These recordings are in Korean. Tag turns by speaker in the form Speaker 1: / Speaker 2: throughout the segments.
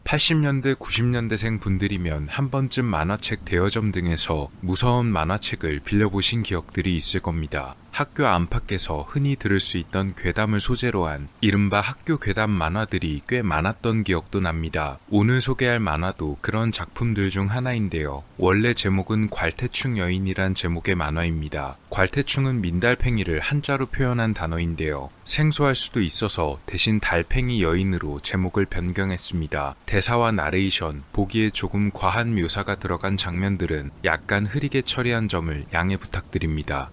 Speaker 1: 80년대, 90년대생 분들이면 한 번쯤 만화책 대여점 등에서 무서운 만화책을 빌려보신 기억들이 있을 겁니다. 학교 안팎에서 흔히 들을 수 있던 괴담을 소재로 한 이른바 학교 괴담 만화들이 꽤 많았던 기억도 납니다. 오늘 소개할 만화도 그런 작품들 중 하나인데요. 원래 제목은 괄태충 여인이란 제목의 만화입니다. 괄태충은 민달팽이를 한자로 표현한 단어인데요. 생소할 수도 있어서 대신 달팽이 여인으로 제목을 변경했습니다. 대사와 나레이션, 보기에 조금 과한 묘사가 들어간 장면들은 약간 흐리게 처리한 점을 양해 부탁드립니다.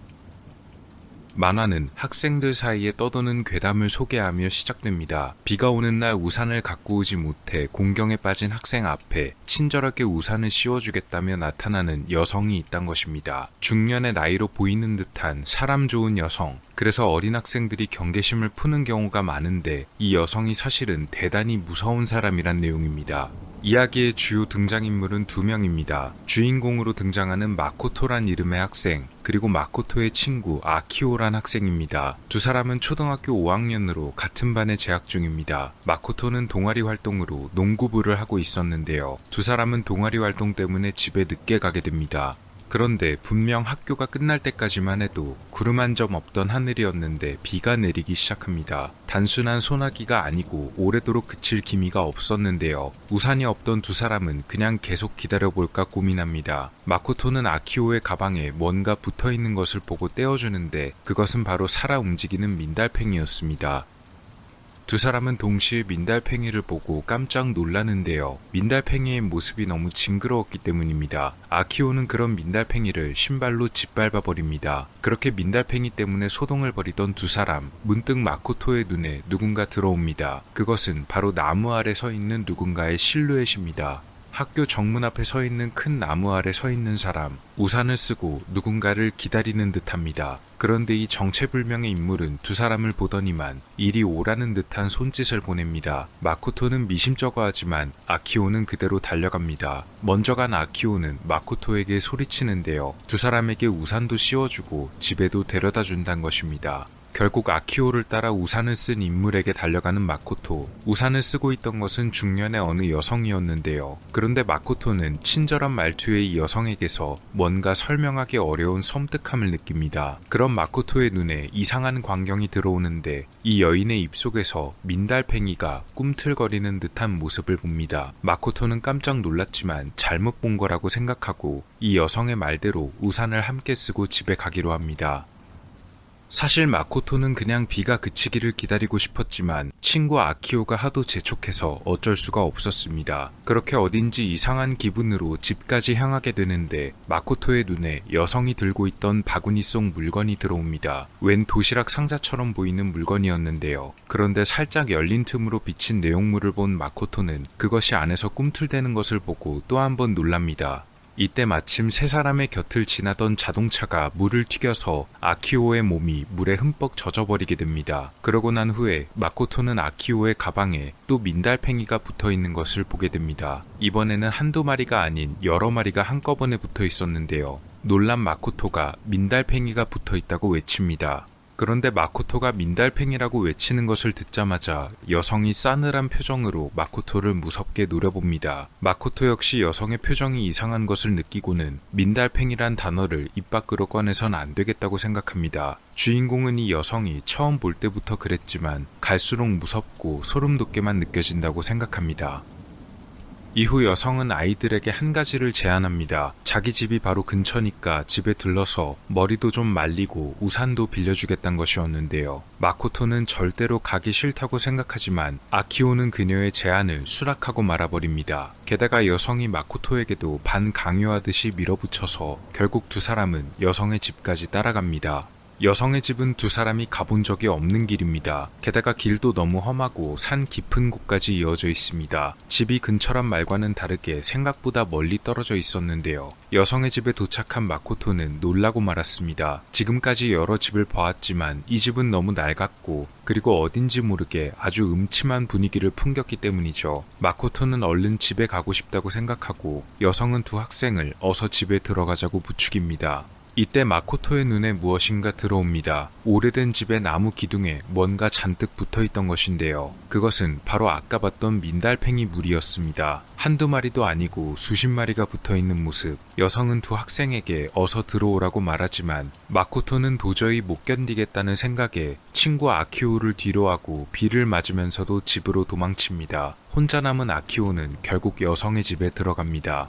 Speaker 1: 만화는 학생들 사이에 떠도는 괴담을 소개하며 시작됩니다. 비가 오는 날 우산을 갖고 오지 못해 공경에 빠진 학생 앞에 친절하게 우산을 씌워주겠다며 나타나는 여성이 있단 것입니다. 중년의 나이로 보이는 듯한 사람 좋은 여성. 그래서 어린 학생들이 경계심을 푸는 경우가 많은데 이 여성이 사실은 대단히 무서운 사람이란 내용입니다. 이야기의 주요 등장인물은 두 명입니다. 주인공으로 등장하는 마코토란 이름의 학생, 그리고 마코토의 친구 아키오란 학생입니다. 두 사람은 초등학교 5학년으로 같은 반에 재학 중입니다. 마코토는 동아리 활동으로 농구부를 하고 있었는데요. 두 사람은 동아리 활동 때문에 집에 늦게 가게 됩니다. 그런데 분명 학교가 끝날 때까지만 해도 구름 한 점 없던 하늘이었는데 비가 내리기 시작합니다. 단순한 소나기가 아니고 오래도록 그칠 기미가 없었는데요. 우산이 없던 두 사람은 그냥 계속 기다려볼까 고민합니다. 마코토는 아키오의 가방에 뭔가 붙어있는 것을 보고 떼어주는데 그것은 바로 살아 움직이는 민달팽이였습니다. 두 사람은 동시에 민달팽이를 보고 깜짝 놀라는데요. 민달팽이의 모습이 너무 징그러웠기 때문입니다. 아키오는 그런 민달팽이를 신발로 짓밟아버립니다. 그렇게 민달팽이 때문에 소동을 벌이던 두 사람, 문득 마코토의 눈에 누군가 들어옵니다. 그것은 바로 나무 아래 서 있는 누군가의 실루엣입니다. 학교 정문 앞에 서 있는 큰 나무 아래 서 있는 사람, 우산을 쓰고 누군가를 기다리는 듯합니다. 그런데 이 정체불명의 인물은 두 사람을 보더니만 이리 오라는 듯한 손짓을 보냅니다. 마코토는 미심쩍어 하지만 아키오는 그대로 달려갑니다. 먼저 간 아키오는 마코토에게 소리치는데요. 두 사람에게 우산도 씌워주고 집에도 데려다 준다는 것입니다. 결국 아키오를 따라 우산을 쓴 인물에게 달려가는 마코토. 우산을 쓰고 있던 것은 중년의 어느 여성이었는데요. 그런데 마코토는 친절한 말투의 이 여성에게서 뭔가 설명하기 어려운 섬뜩함을 느낍니다. 그런 마코토의 눈에 이상한 광경이 들어오는데 이 여인의 입속에서 민달팽이가 꿈틀거리는 듯한 모습을 봅니다. 마코토는 깜짝 놀랐지만 잘못 본 거라고 생각하고 이 여성의 말대로 우산을 함께 쓰고 집에 가기로 합니다. 사실 마코토는 그냥 비가 그치기를 기다리고 싶었지만 친구 아키오가 하도 재촉해서 어쩔 수가 없었습니다. 그렇게 어딘지 이상한 기분으로 집까지 향하게 되는데 마코토의 눈에 여성이 들고 있던 바구니 속 물건이 들어옵니다. 웬 도시락 상자처럼 보이는 물건이었는데요. 그런데 살짝 열린 틈으로 비친 내용물을 본 마코토는 그것이 안에서 꿈틀대는 것을 보고 또 한 번 놀랍니다. 이때 마침 세 사람의 곁을 지나던 자동차가 물을 튀겨서 아키오의 몸이 물에 흠뻑 젖어버리게 됩니다. 그러고 난 후에 마코토는 아키오의 가방에 또 민달팽이가 붙어있는 것을 보게 됩니다. 이번에는 한두 마리가 아닌 여러 마리가 한꺼번에 붙어 있었는데요. 놀란 마코토가 민달팽이가 붙어있다고 외칩니다. 그런데 마코토가 민달팽이라고 외치는 것을 듣자마자 여성이 싸늘한 표정으로 마코토를 무섭게 노려봅니다. 마코토 역시 여성의 표정이 이상한 것을 느끼고는 민달팽이란 단어를 입 밖으로 꺼내선 안 되겠다고 생각합니다. 주인공은 이 여성이 처음 볼 때부터 그랬지만 갈수록 무섭고 소름 돋게만 느껴진다고 생각합니다. 이후 여성은 아이들에게 한 가지를 제안합니다. 자기 집이 바로 근처니까 집에 들러서 머리도 좀 말리고 우산도 빌려주겠다는 것이었는데요. 마코토는 절대로 가기 싫다고 생각하지만 아키오는 그녀의 제안을 수락하고 말아버립니다. 게다가 여성이 마코토에게도 반강요하듯이 밀어붙여서 결국 두 사람은 여성의 집까지 따라갑니다. 여성의 집은 두 사람이 가본 적이 없는 길입니다. 게다가 길도 너무 험하고 산 깊은 곳까지 이어져 있습니다. 집이 근처란 말과는 다르게 생각보다 멀리 떨어져 있었는데요. 여성의 집에 도착한 마코토는 놀라고 말았습니다. 지금까지 여러 집을 봐왔지만 이 집은 너무 낡았고 그리고 어딘지 모르게 아주 음침한 분위기를 풍겼기 때문이죠. 마코토는 얼른 집에 가고 싶다고 생각하고 여성은 두 학생을 어서 집에 들어가자고 부추깁니다. 이때 마코토의 눈에 무엇인가 들어옵니다. 오래된 집의 나무 기둥에 뭔가 잔뜩 붙어있던 것인데요. 그것은 바로 아까 봤던 민달팽이 물이었습니다. 한두 마리도 아니고 수십 마리가 붙어있는 모습. 여성은 두 학생에게 어서 들어오라고 말하지만 마코토는 도저히 못 견디겠다는 생각에 친구 아키오를 뒤로하고 비를 맞으면서도 집으로 도망칩니다. 혼자 남은 아키오는 결국 여성의 집에 들어갑니다.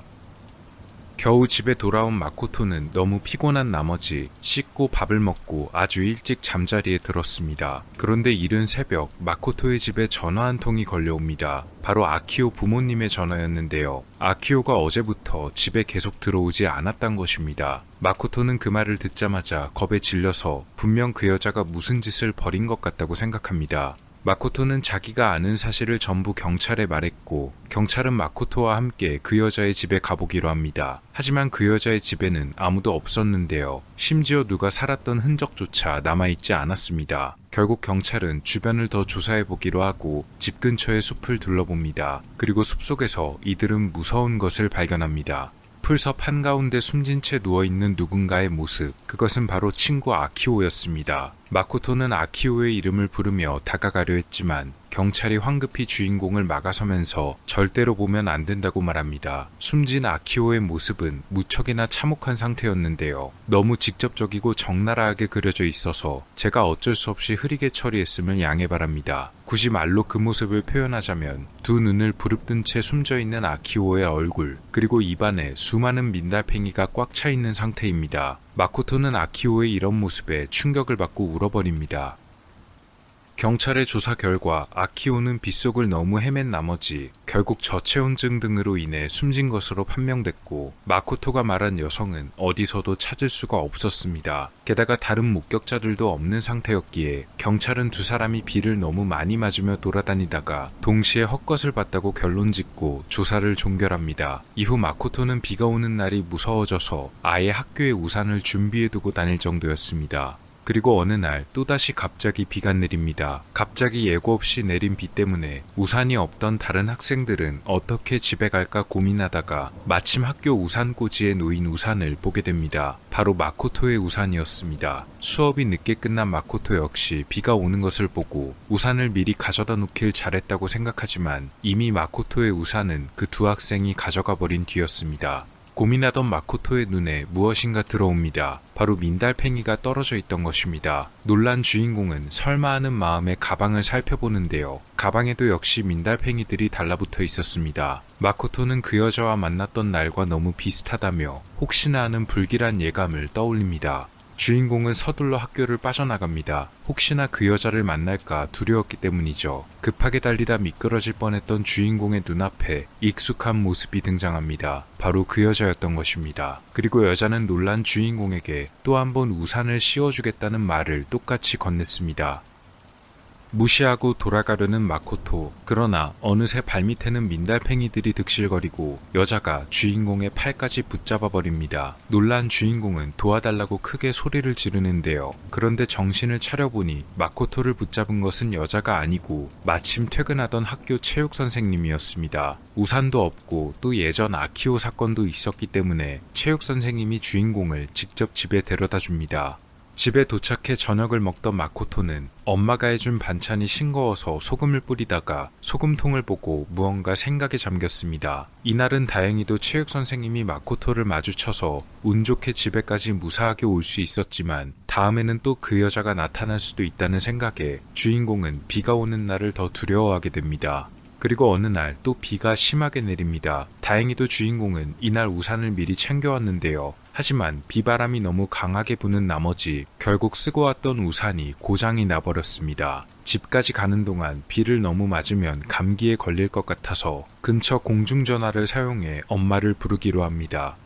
Speaker 1: 겨우 집에 돌아온 마코토는 너무 피곤한 나머지 씻고 밥을 먹고 아주 일찍 잠자리에 들었습니다. 그런데 이른 새벽 마코토의 집에 전화 한 통이 걸려옵니다. 바로 아키오 부모님의 전화였는데요. 아키오가 어제부터 집에 계속 들어오지 않았단 것입니다. 마코토는 그 말을 듣자마자 겁에 질려서 분명 그 여자가 무슨 짓을 벌인 것 같다고 생각합니다. 마코토는 자기가 아는 사실을 전부 경찰에 말했고 경찰은 마코토와 함께 그 여자의 집에 가보기로 합니다. 하지만 그 여자의 집에는 아무도 없었는데요. 심지어 누가 살았던 흔적조차 남아있지 않았습니다. 결국 경찰은 주변을 더 조사해보기로 하고 집 근처의 숲을 둘러봅니다. 그리고 숲속에서 이들은 무서운 것을 발견합니다. 풀섭 한가운데 숨진 채 누워있는 누군가의 모습, 그것은 바로 친구 아키오였습니다. 마코토는 아키오의 이름을 부르며 다가가려 했지만 경찰이 황급히 주인공을 막아서면서 절대로 보면 안 된다고 말합니다. 숨진 아키오의 모습은 무척이나 참혹한 상태였는데요. 너무 직접적이고 적나라하게 그려져 있어서 제가 어쩔 수 없이 흐리게 처리했음을 양해 바랍니다. 굳이 말로 그 모습을 표현하자면 두 눈을 부릅뜬 채 숨져있는 아키오의 얼굴, 그리고 입안에 수많은 민달팽이가 꽉 차 있는 상태입니다. 마코토는 아키오의 이런 모습에 충격을 받고 울어버립니다. 경찰의 조사 결과 아키오는 빗속을 너무 헤맨 나머지 결국 저체온증 등으로 인해 숨진 것으로 판명됐고 마코토가 말한 여성은 어디서도 찾을 수가 없었습니다. 게다가 다른 목격자들도 없는 상태였기에 경찰은 두 사람이 비를 너무 많이 맞으며 돌아다니다가 동시에 헛것을 봤다고 결론짓고 조사를 종결합니다. 이후 마코토는 비가 오는 날이 무서워져서 아예 학교에 우산을 준비해두고 다닐 정도였습니다. 그리고 어느 날 또다시 갑자기 비가 내립니다. 갑자기 예고 없이 내린 비 때문에 우산이 없던 다른 학생들은 어떻게 집에 갈까 고민하다가 마침 학교 우산꽂이에 놓인 우산을 보게 됩니다. 바로 마코토의 우산이었습니다. 수업이 늦게 끝난 마코토 역시 비가 오는 것을 보고 우산을 미리 가져다 놓길 잘했다고 생각하지만 이미 마코토의 우산은 그 두 학생이 가져가 버린 뒤였습니다. 고민하던 마코토의 눈에 무엇인가 들어옵니다. 바로 민달팽이가 떨어져 있던 것입니다. 놀란 주인공은 설마 하는 마음에 가방을 살펴보는데요. 가방에도 역시 민달팽이들이 달라붙어 있었습니다. 마코토는 그 여자와 만났던 날과 너무 비슷하다며 혹시나 하는 불길한 예감을 떠올립니다. 주인공은 서둘러 학교를 빠져나갑니다. 혹시나 그 여자를 만날까 두려웠기 때문이죠. 급하게 달리다 미끄러질 뻔했던 주인공의 눈앞에 익숙한 모습이 등장합니다. 바로 그 여자였던 것입니다. 그리고 여자는 놀란 주인공에게 또 한 번 우산을 씌워주겠다는 말을 똑같이 건넸습니다. 무시하고 돌아가려는 마코토. 그러나 어느새 발밑에는 민달팽이들이 득실거리고 여자가 주인공의 팔까지 붙잡아 버립니다. 놀란 주인공은 도와달라고 크게 소리를 지르는데요. 그런데 정신을 차려보니 마코토를 붙잡은 것은 여자가 아니고 마침 퇴근하던 학교 체육 선생님이었습니다. 우산도 없고 또 예전 아키오 사건도 있었기 때문에 체육 선생님이 주인공을 직접 집에 데려다 줍니다. 집에 도착해 저녁을 먹던 마코토는 엄마가 해준 반찬이 싱거워서 소금을 뿌리다가 소금통을 보고 무언가 생각에 잠겼습니다. 이날은 다행히도 체육 선생님이 마코토를 마주쳐서 운 좋게 집에까지 무사하게 올 수 있었지만 다음에는 또 그 여자가 나타날 수도 있다는 생각에 주인공은 비가 오는 날을 더 두려워하게 됩니다. 그리고 어느 날 또 비가 심하게 내립니다. 다행히도 주인공은 이날 우산을 미리 챙겨왔는데요. 하지만 비바람이 너무 강하게 부는 나머지 결국 쓰고 왔던 우산이 고장이 나버렸습니다. 집까지 가는 동안 비를 너무 맞으면 감기에 걸릴 것 같아서 근처 공중전화를 사용해 엄마를 부르기로 합니다.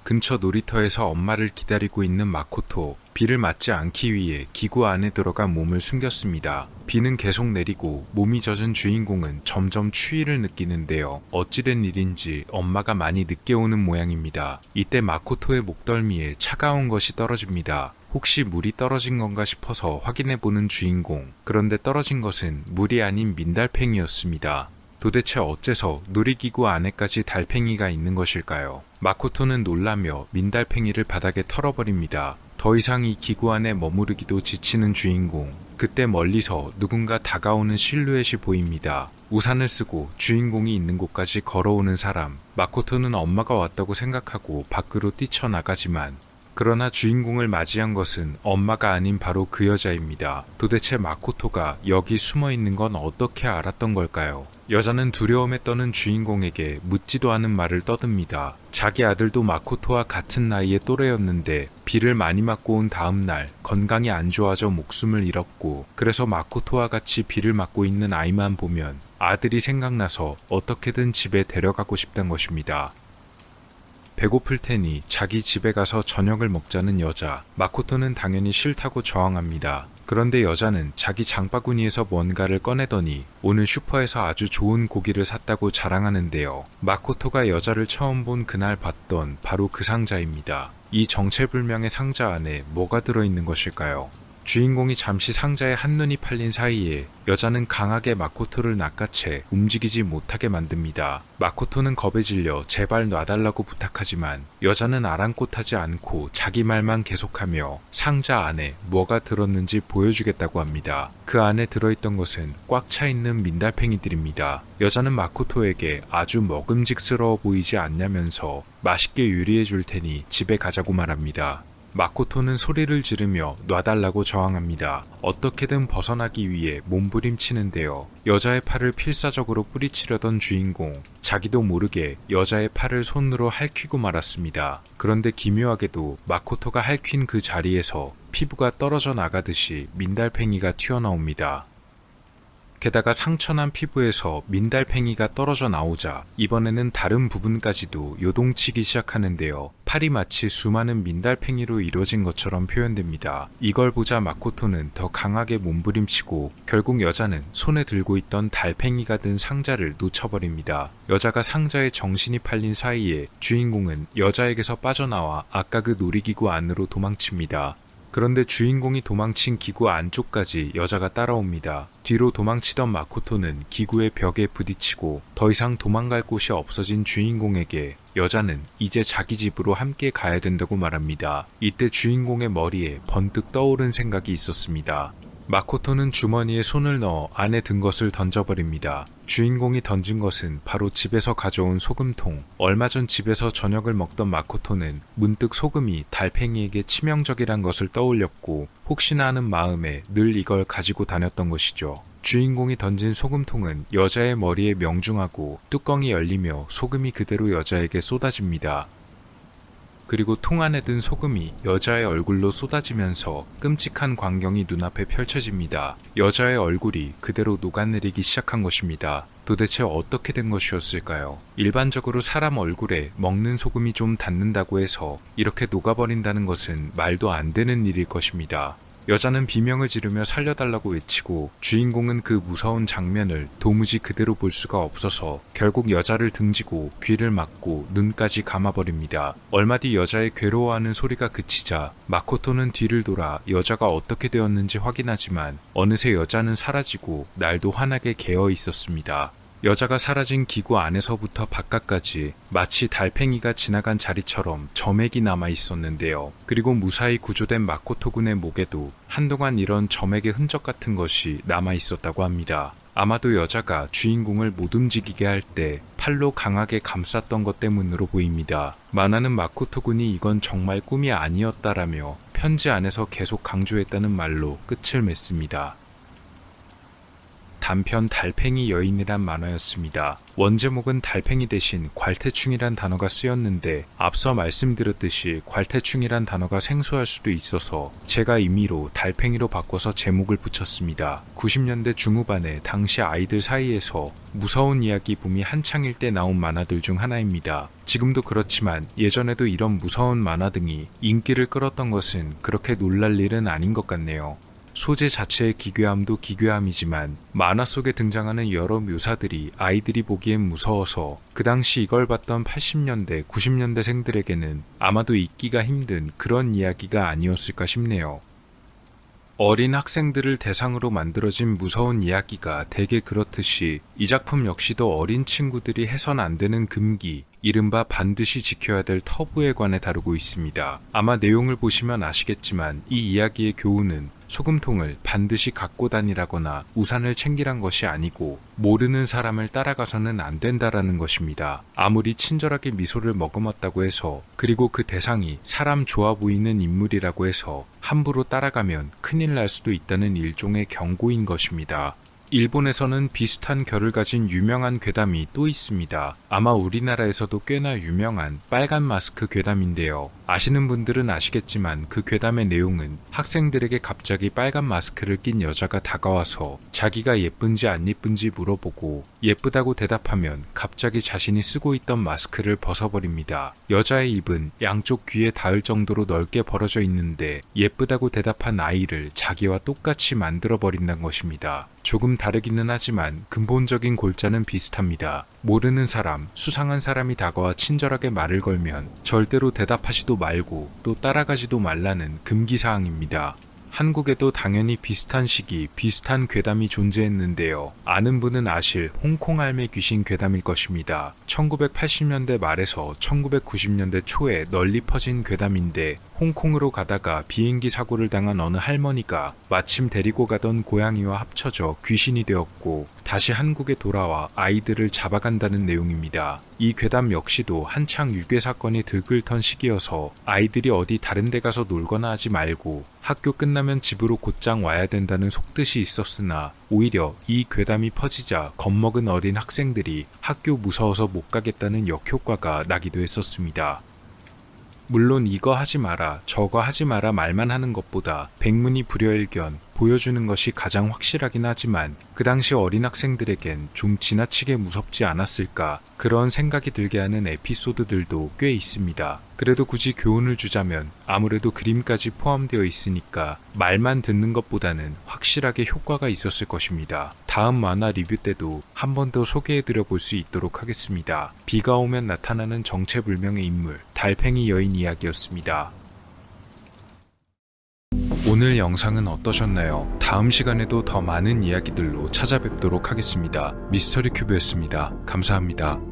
Speaker 1: 근처 놀이터에서 엄마를 기다리고 있는 마코토. 비를 맞지 않기 위해 기구 안에 들어가 몸을 숨겼습니다. 비는 계속 내리고 몸이 젖은 주인공은 점점 추위를 느끼는데요. 어찌된 일인지 엄마가 많이 늦게 오는 모양입니다. 이때 마코토의 목덜미에 차가운 것이 떨어집니다. 혹시 물이 떨어진 건가 싶어서 확인해보는 주인공. 그런데 떨어진 것은 물이 아닌 민달팽이였습니다. 도대체 어째서 놀이기구 안에까지 달팽이가 있는 것일까요? 마코토는 놀라며 민달팽이를 바닥에 털어버립니다. 더 이상 이 기구 안에 머무르기도 지치는 주인공. 그때 멀리서 누군가 다가오는 실루엣이 보입니다. 우산을 쓰고 주인공이 있는 곳까지 걸어오는 사람. 마코토는 엄마가 왔다고 생각하고 밖으로 뛰쳐나가지만 그러나 주인공을 맞이한 것은 엄마가 아닌 바로 그 여자입니다. 도대체 마코토가 여기 숨어 있는 건 어떻게 알았던 걸까요? 여자는 두려움에 떠는 주인공에게 묻지도 않은 말을 떠듭니다. 자기 아들도 마코토와 같은 나이의 또래였는데 비를 많이 맞고 온 다음 날 건강이 안 좋아져 목숨을 잃었고, 그래서 마코토와 같이 비를 맞고 있는 아이만 보면 아들이 생각나서 어떻게든 집에 데려가고 싶단 것입니다. 배고플 테니 자기 집에 가서 저녁을 먹자는 여자. 마코토는 당연히 싫다고 저항합니다. 그런데 여자는 자기 장바구니에서 뭔가를 꺼내더니 오늘 슈퍼에서 아주 좋은 고기를 샀다고 자랑하는데요. 마코토가 여자를 처음 본 그날 봤던 바로 그 상자입니다. 이 정체불명의 상자 안에 뭐가 들어있는 것일까요? 주인공이 잠시 상자에 한눈이 팔린 사이에 여자는 강하게 마코토를 낚아채 움직이지 못하게 만듭니다. 마코토는 겁에 질려 제발 놔달라고 부탁하지만 여자는 아랑곳하지 않고 자기 말만 계속하며 상자 안에 뭐가 들었는지 보여주겠다고 합니다. 그 안에 들어있던 것은 꽉 차 있는 민달팽이들입니다. 여자는 마코토에게 아주 먹음직스러워 보이지 않냐면서 맛있게 요리해 줄 테니 집에 가자고 말합니다. 마코토는 소리를 지르며 놔달라고 저항합니다. 어떻게든 벗어나기 위해 몸부림치는데요. 여자의 팔을 필사적으로 뿌리치려던 주인공, 자기도 모르게 여자의 팔을 손으로 핥히고 말았습니다. 그런데 기묘하게도 마코토가 핥힌 그 자리에서 피부가 떨어져 나가듯이 민달팽이가 튀어나옵니다. 게다가 상처난 피부에서 민달팽이가 떨어져 나오자 이번에는 다른 부분까지도 요동치기 시작하는데요. 팔이 마치 수많은 민달팽이로 이루어진 것처럼 표현됩니다. 이걸 보자 마코토는 더 강하게 몸부림치고 결국 여자는 손에 들고 있던 달팽이가 든 상자를 놓쳐버립니다. 여자가 상자에 정신이 팔린 사이에 주인공은 여자에게서 빠져나와 아까 그 놀이기구 안으로 도망칩니다. 그런데 주인공이 도망친 기구 안쪽까지 여자가 따라옵니다. 뒤로 도망치던 마코토는 기구의 벽에 부딪히고 더 이상 도망갈 곳이 없어진 주인공에게 여자는 이제 자기 집으로 함께 가야 된다고 말합니다. 이때 주인공의 머리에 번뜩 떠오른 생각이 있었습니다. 마코토는 주머니에 손을 넣어 안에 든 것을 던져버립니다. 주인공이 던진 것은 바로 집에서 가져온 소금통. 얼마 전 집에서 저녁을 먹던 마코토는 문득 소금이 달팽이에게 치명적이란 것을 떠올렸고 혹시나 하는 마음에 늘 이걸 가지고 다녔던 것이죠. 주인공이 던진 소금통은 여자의 머리에 명중하고 뚜껑이 열리며 소금이 그대로 여자에게 쏟아집니다. 그리고 통 안에 든 소금이 여자의 얼굴로 쏟아지면서 끔찍한 광경이 눈앞에 펼쳐집니다. 여자의 얼굴이 그대로 녹아내리기 시작한 것입니다. 도대체 어떻게 된 것이었을까요? 일반적으로 사람 얼굴에 먹는 소금이 좀 닿는다고 해서 이렇게 녹아버린다는 것은 말도 안 되는 일일 것입니다. 여자는 비명을 지르며 살려달라고 외치고 주인공은 그 무서운 장면을 도무지 그대로 볼 수가 없어서 결국 여자를 등지고 귀를 막고 눈까지 감아버립니다. 얼마 뒤 여자의 괴로워하는 소리가 그치자 마코토는 뒤를 돌아 여자가 어떻게 되었는지 확인하지만 어느새 여자는 사라지고 날도 환하게 개어 있었습니다. 여자가 사라진 기구 안에서부터 바깥까지 마치 달팽이가 지나간 자리처럼 점액이 남아 있었는데요. 그리고 무사히 구조된 마코토 군의 목에도 한동안 이런 점액의 흔적 같은 것이 남아 있었다고 합니다. 아마도 여자가 주인공을 못 움직이게 할 때 팔로 강하게 감쌌던 것 때문으로 보입니다. 만화는 마코토 군이 이건 정말 꿈이 아니었다라며 편지 안에서 계속 강조했다는 말로 끝을 맺습니다. 단편 달팽이 여인이란 만화였습니다. 원제목은 달팽이 대신 괄태충이란 단어가 쓰였는데 앞서 말씀드렸듯이 괄태충이란 단어가 생소할 수도 있어서 제가 임의로 달팽이로 바꿔서 제목을 붙였습니다. 90년대 중후반에 당시 아이들 사이에서 무서운 이야기 붐이 한창일 때 나온 만화들 중 하나입니다. 지금도 그렇지만 예전에도 이런 무서운 만화 등이 인기를 끌었던 것은 그렇게 놀랄 일은 아닌 것 같네요. 소재 자체의 기괴함도 기괴함이지만 만화 속에 등장하는 여러 묘사들이 아이들이 보기엔 무서워서 그 당시 이걸 봤던 80년대, 90년대생들에게는 아마도 잊기가 힘든 그런 이야기가 아니었을까 싶네요. 어린 학생들을 대상으로 만들어진 무서운 이야기가 대개 그렇듯이 이 작품 역시도 어린 친구들이 해선 안 되는 금기, 이른바 반드시 지켜야 될 터부에 관해 다루고 있습니다. 아마 내용을 보시면 아시겠지만 이 이야기의 교훈은 소금통을 반드시 갖고 다니라거나 우산을 챙기란 것이 아니고 모르는 사람을 따라가서는 안 된다라는 것입니다. 아무리 친절하게 미소를 머금었다고 해서, 그리고 그 대상이 사람 좋아 보이는 인물이라고 해서 함부로 따라가면 큰일 날 수도 있다는 일종의 경고인 것입니다. 일본에서는 비슷한 결을 가진 유명한 괴담이 또 있습니다. 아마 우리나라에서도 꽤나 유명한 빨간 마스크 괴담인데요. 아시는 분들은 아시겠지만 그 괴담의 내용은 학생들에게 갑자기 빨간 마스크를 낀 여자가 다가와서 자기가 예쁜지 안 예쁜지 물어보고 예쁘다고 대답하면 갑자기 자신이 쓰고 있던 마스크를 벗어버립니다. 여자의 입은 양쪽 귀에 닿을 정도로 넓게 벌어져 있는데 예쁘다고 대답한 아이를 자기와 똑같이 만들어버린다는 것입니다. 조금 다르기는 하지만 근본적인 골자는 비슷합니다. 모르는 사람, 수상한 사람이 다가와 친절하게 말을 걸면 절대로 대답하지도 말고 또 따라가지도 말라는 금기사항입니다. 한국에도 당연히 비슷한 시기, 비슷한 괴담이 존재했는데요. 아는 분은 아실 홍콩 할매 귀신 괴담일 것입니다. 1980년대 말에서 1990년대 초에 널리 퍼진 괴담인데, 홍콩으로 가다가 비행기 사고를 당한 어느 할머니가 마침 데리고 가던 고양이와 합쳐져 귀신이 되었고 다시 한국에 돌아와 아이들을 잡아간다는 내용입니다. 이 괴담 역시도 한창 유괴 사건이 들끓던 시기여서 아이들이 어디 다른 데 가서 놀거나 하지 말고 학교 끝나면 집으로 곧장 와야 된다는 속뜻이 있었으나, 오히려 이 괴담이 퍼지자 겁먹은 어린 학생들이 학교 무서워서 못 가겠다는 역효과가 나기도 했었습니다. 물론 이거 하지 마라, 저거 하지 마라 말만 하는 것보다 백문이 불여일견 보여주는 것이 가장 확실하긴 하지만 그 당시 어린 학생들에겐 좀 지나치게 무섭지 않았을까, 그런 생각이 들게 하는 에피소드들도 꽤 있습니다. 그래도 굳이 교훈을 주자면 아무래도 그림까지 포함되어 있으니까 말만 듣는 것보다는 확실하게 효과가 있었을 것입니다. 다음 만화 리뷰 때도 한 번 더 소개해드려 볼 수 있도록 하겠습니다. 비가 오면 나타나는 정체불명의 인물, 달팽이 여인 이야기였습니다. 오늘 영상은 어떠셨나요? 다음 시간에도 더 많은 이야기들로 찾아뵙도록 하겠습니다. 미스터리 큐브였습니다. 감사합니다.